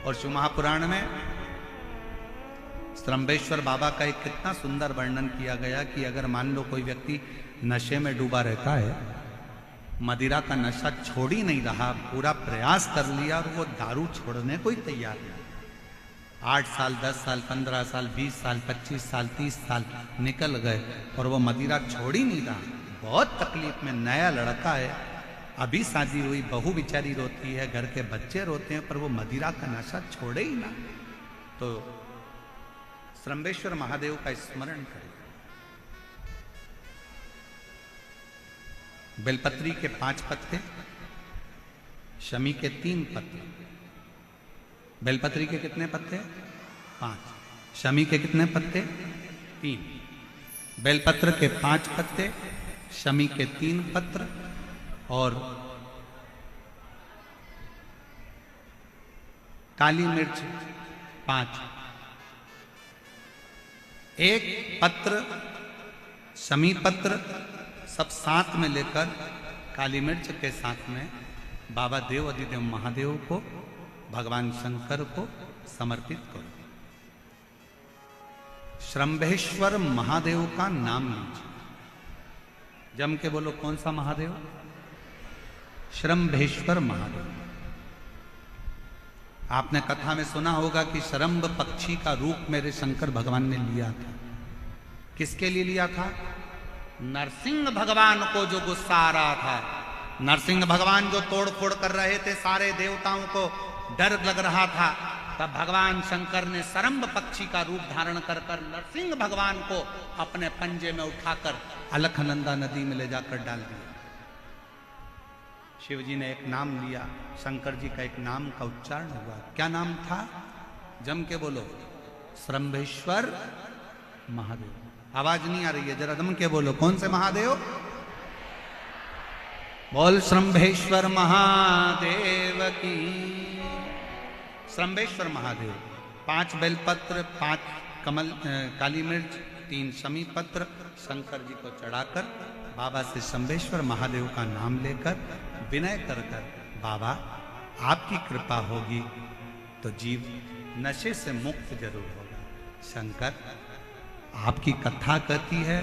और शिव महापुराण में श्रम्भेश्वर बाबा का एक कितना सुंदर वर्णन किया गया कि अगर मान लो कोई व्यक्ति नशे में डूबा रहता है, मदिरा का नशा छोड़ ही नहीं रहा, पूरा प्रयास कर लिया और वो दारू छोड़ने को ही तैयार नहीं, 8 साल 10 साल 15 साल 20 साल 25 साल 30 साल निकल गए और वो मदिरा छोड़ ही नहीं रहा, बहुत तकलीफ में, नया लड़का है, अभी शादी हुई, बहू बेचारी रोती है, घर के बच्चे रोते हैं, पर वो मदिरा का नशा छोड़े ही ना। तो श्रम्भेश्वर महादेव का स्मरण करें। बेलपत्री के 5 पत्ते, शमी के 3 पत्ते। बेलपत्री के कितने पत्ते? 5। शमी के कितने पत्ते? 3। बेलपत्र के 5 पत्ते, शमी के 3 पत्र और काली मिर्च 5। एक पत्र, शमी पत्र सब साथ में लेकर काली मिर्च के साथ में बाबा देव अधिदेव महादेव को, भगवान शंकर को समर्पित करो। श्रम्भेश्वर महादेव का नाम लीजिए, जम के बोलो, कौन सा महादेव? श्रम्भेश्वर महादेव। आपने कथा में सुना होगा कि श्रम्भ पक्षी का रूप मेरे शंकर भगवान ने लिया था। किसके लिए लिया था? नरसिंह भगवान को जो गुस्सा आ रहा था, नरसिंह भगवान जो तोड़ फोड़ कर रहे थे, सारे देवताओं को डर लग रहा था, तब भगवान शंकर ने सरम्भ पक्षी का रूप धारण कर कर नरसिंह भगवान को अपने पंजे में उठाकर अलखनंदा नदी में ले जाकर डाल दिया। शिव जी ने एक नाम लिया, शंकर जी का एक नाम का उच्चारण हुआ। क्या नाम था? जम के बोलो, श्रम्भेश्वर महादेव। आवाज नहीं आ रही है, जरा दम के बोलो, कौन से महादेव? बोल श्रम्भेश्वर महादेव की। श्रम्भेश्वर महादेव 5 बेलपत्र, 5 कमल काली मिर्च, 3 शमी पत्र शंकर जी को चढ़ाकर बाबा से श्रम्भेश्वर महादेव का नाम लेकर विनय कर कर, बाबा आपकी कृपा होगी तो जीव नशे से मुक्त जरूर होगा। शंकर, आपकी कथा कहती है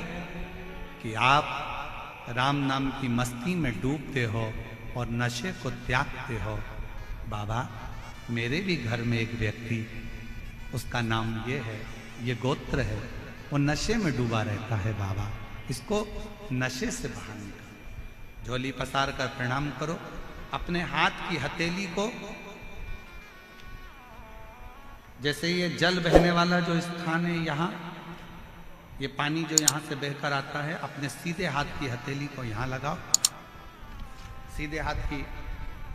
कि आप राम नाम की मस्ती में डूबते हो और नशे को त्यागते हो। बाबा, मेरे भी घर में एक व्यक्ति, उसका नाम ये है, ये गोत्र है, वो नशे में डूबा रहता है। बाबा, इसको नशे से बाहर निकालो। झोली पसार कर प्रणाम करो, अपने हाथ की हथेली को, जैसे ये जल बहने वाला जो स्थान है, यहाँ ये पानी जो यहाँ से बहकर आता है, अपने सीधे हाथ की हथेली को यहाँ लगाओ, सीधे हाथ की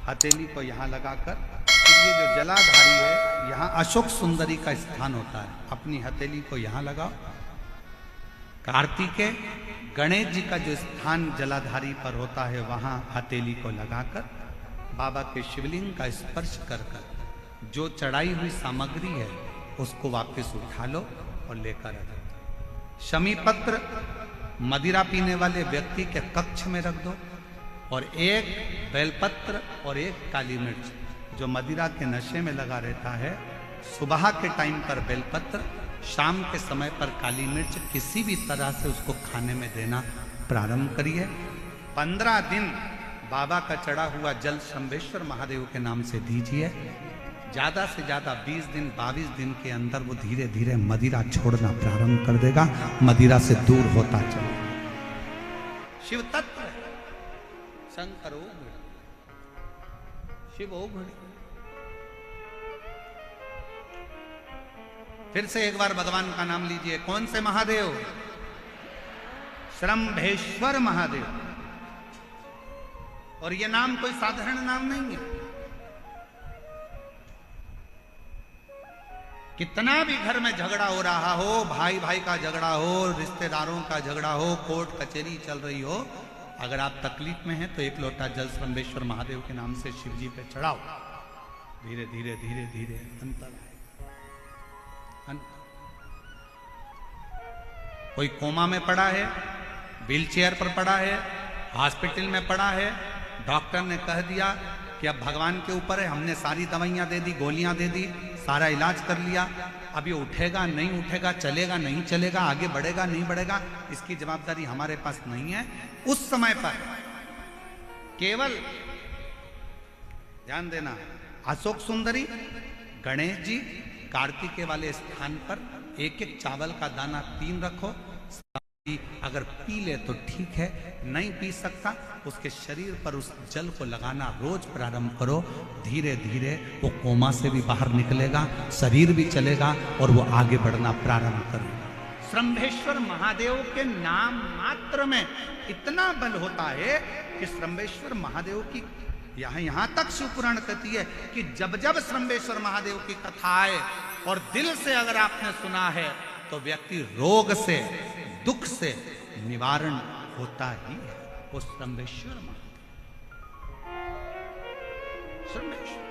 हथेली को यहाँ लगाकर, ये जो जलाधारी है, यहाँ अशोक सुंदरी का स्थान होता है, अपनी हथेली को यहाँ लगाओ। कार्तिकेय गणेश जी का जो स्थान जलाधारी पर होता है, वहाँ हथेली को लगाकर बाबा के शिवलिंग का स्पर्श कर कर जो चढ़ाई हुई सामग्री है उसको वापस उठा लो और लेकर आ जाओ। शमी पत्र मदिरा पीने वाले व्यक्ति के कक्ष में रख दो, और एक बेलपत्र और एक काली मिर्च जो मदिरा के नशे में लगा रहता है, सुबह के टाइम पर बेलपत्र, शाम के समय पर काली मिर्च, किसी भी तरह से उसको खाने में देना प्रारंभ करिए। 15 दिन बाबा का चढ़ा हुआ जल श्रम्भेश्वर महादेव के नाम से दीजिए। ज्यादा से ज्यादा 20 दिन 22 दिन के अंदर वो धीरे धीरे मदिरा छोड़ना प्रारंभ कर देगा, मदिरा से दूर होता चलेगा। शिव तत्व है, शंकर ओघड़, शिव ओघड़। फिर से एक बार भगवान का नाम लीजिए। कौन से महादेव? श्रम्भेश्वर महादेव। और ये नाम कोई साधारण नाम नहीं है। कितना भी घर में झगड़ा हो रहा हो, भाई भाई का झगड़ा हो, रिश्तेदारों का झगड़ा हो, कोर्ट कचहरी चल रही हो, अगर आप तकलीफ में हैं तो एक लोटा जल श्रम्भेश्वर महादेव के नाम से शिव जी पे चढ़ाओ। धीरे धीरे धीरे धीरे अंतर आए। कोई कोमा में पड़ा है, व्हील चेयर पर पड़ा है, हॉस्पिटल में पड़ा है, डॉक्टर ने कह दिया कि अब भगवान के ऊपर है, हमने सारी दवाइयां दे दी, गोलियां दे दी, सारा इलाज कर लिया, अब ये उठेगा नहीं उठेगा, चलेगा नहीं चलेगा, आगे बढ़ेगा नहीं बढ़ेगा, इसकी जवाबदारी हमारे पास नहीं है। उस समय पर केवल ध्यान देना, अशोक सुंदरी, गणेश जी, कार्तिकेय वाले स्थान पर एक एक चावल का दाना 3 रखो। अगर पी ले तो ठीक है, नहीं पी सकता उसके शरीर पर उस जल को लगाना रोज प्रारंभ करो। धीरे धीरे वो कोमा से भी बाहर निकलेगा, शरीर भी चलेगा और वो आगे बढ़ना प्रारंभ करेगा। श्रंभेश्वर महादेव के नाम मात्र में इतना बल होता है कि श्रंभेश्वर महादेव की यहां तक शिवपुराण कहती है कि जब जब श्रंभेश्वर महादेव की कथा आए और दिल से अगर आपने सुना है तो व्यक्ति रोग से, दुख से निवारण होता ही है। वो श्रंभेश्वर श्रंभेश्वर।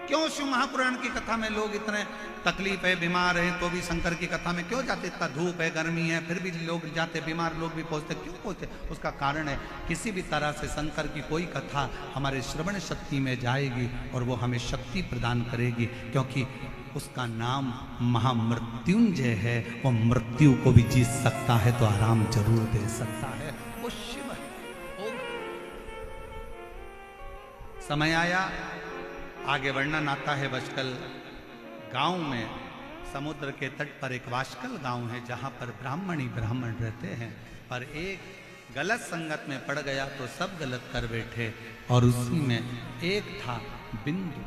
क्यों शिव महापुराण की कथा में लोग इतने तकलीफ है, बीमार हैं तो भी शंकर की कथा में क्यों जाते? इतना धूप है, गर्मी है, फिर भी लोग जाते, बीमार लोग भी पहुंचते, क्यों पहुंचते? उसका कारण है किसी भी तरह से शंकर की कोई कथा हमारे श्रवण शक्ति में जाएगी और वो हमें शक्ति प्रदान करेगी, क्योंकि उसका नाम महामृत्युंजय है। वो मृत्यु को भी जीत सकता है तो आराम जरूर दे सकता है, वो शिव है। समय आया, आगे वर्णन आता है बशकल गांव में, समुद्र के तट पर एक वाशकल गांव है जहां पर ब्राह्मण ही ब्राह्मण रहते हैं, पर एक गलत संगत में पड़ गया तो सब गलत कर बैठे, और उसी में एक था बिंदु।